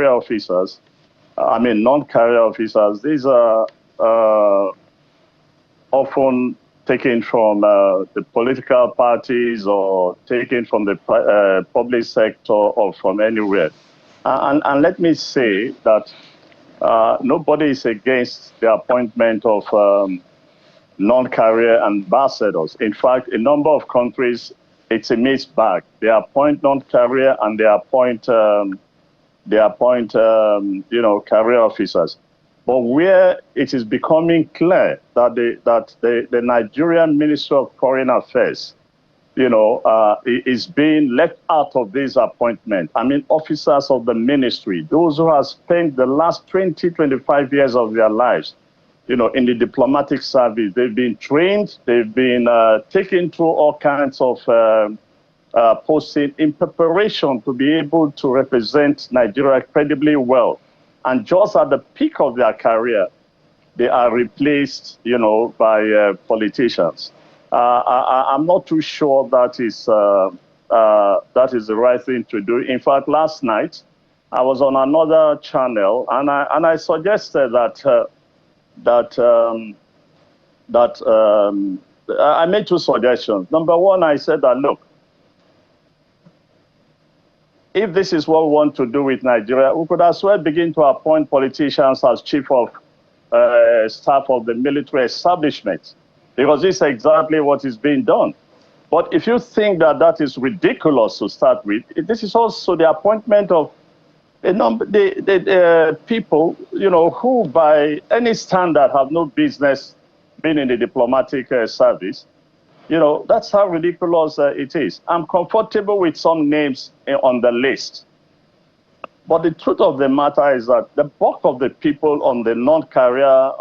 career officers, non-career officers, these are often taken from the political parties or taken from the public sector or from anywhere. And let me say that nobody is against the appointment of non-career ambassadors. In fact, a number of countries, it's a mixed bag. They appoint non-career and they appoint career officers. But where it is becoming clear that the Nigerian Ministry of Foreign Affairs, is being left out of this appointment. Officers of the ministry, those who have spent the last 20, 25 years of their lives, in the diplomatic service. They've been trained, they've been taken through all kinds of posting in preparation to be able to represent Nigeria credibly well. And just at the peak of their career, they are replaced, by politicians. I'm not too sure that is the right thing to do. In fact, last night I was on another channel and I suggested that I made two suggestions. Number one, I said that look, if this is what we want to do with Nigeria, we could as well begin to appoint politicians as chief of staff of the military establishment, because this is exactly what is being done. But if you think that that is ridiculous to start with, this is also the appointment of a number the people, who by any standard have no business being in the diplomatic service. That's how ridiculous it is. I'm comfortable with some names on the list. But the truth of the matter is that the bulk of the people on the non-career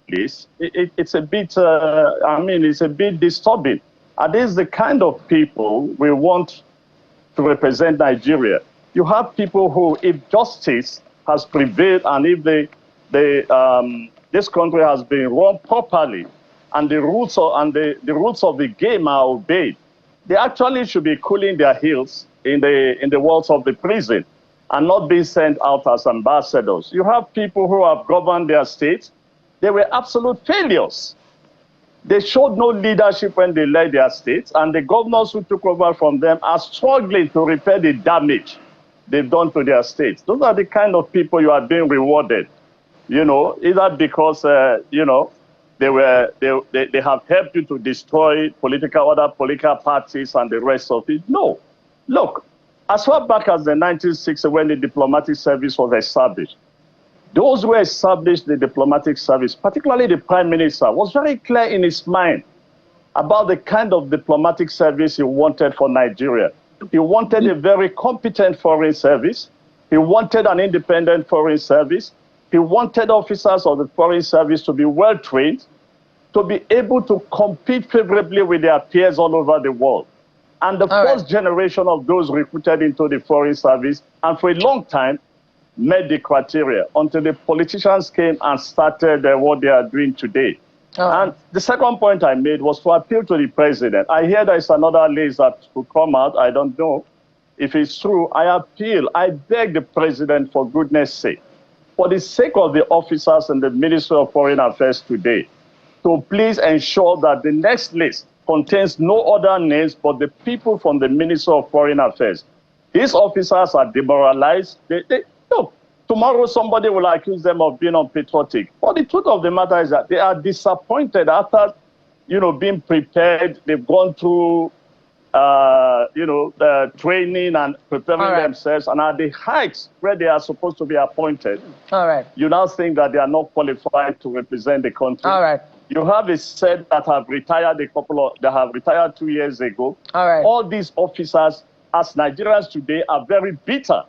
list, it's a bit, it's a bit disturbing. Are these the kind of people we want to represent Nigeria? You have people who, if justice has prevailed and if this country has been run properly, and the rules of the game are obeyed, they actually should be cooling their heels in the walls of the prison and not being sent out as ambassadors. You have people who have governed their states. They were absolute failures. They showed no leadership when they led their states, and the governors who took over from them are struggling to repair the damage they've done to their states. Those are the kind of people you are being rewarded, either because, they have helped you to destroy other political parties and the rest of it. No. Look, as far back as the 1960s, when the diplomatic service was established, those who established the diplomatic service, particularly the Prime Minister, was very clear in his mind about the kind of diplomatic service he wanted for Nigeria. He wanted a very competent foreign service. He wanted an independent foreign service. He wanted officers of the foreign service to be well trained, to be able to compete favorably with their peers all over the world. And the first generation of those recruited into the foreign service, and for a long time, met the criteria until the politicians came and started what they are doing today. And the second point I made was to appeal to the president. I hear there's another list that will come out. I don't know if it's true. I appeal, I beg the president, for goodness sake, for the sake of the officers in the Ministry of Foreign Affairs today, to please ensure that the next list contains no other names but the people from the Ministry of Foreign Affairs. These officers are demoralized. Look, tomorrow somebody will accuse them of being unpatriotic. But the truth of the matter is that they are disappointed after, being prepared. They've gone through, the training and preparing themselves, and at the heights where they are supposed to be appointed. You now think that they are not qualified to represent the country. You have a set that have retired that have retired 2 years ago. All these officers, as Nigerians today, are very bitter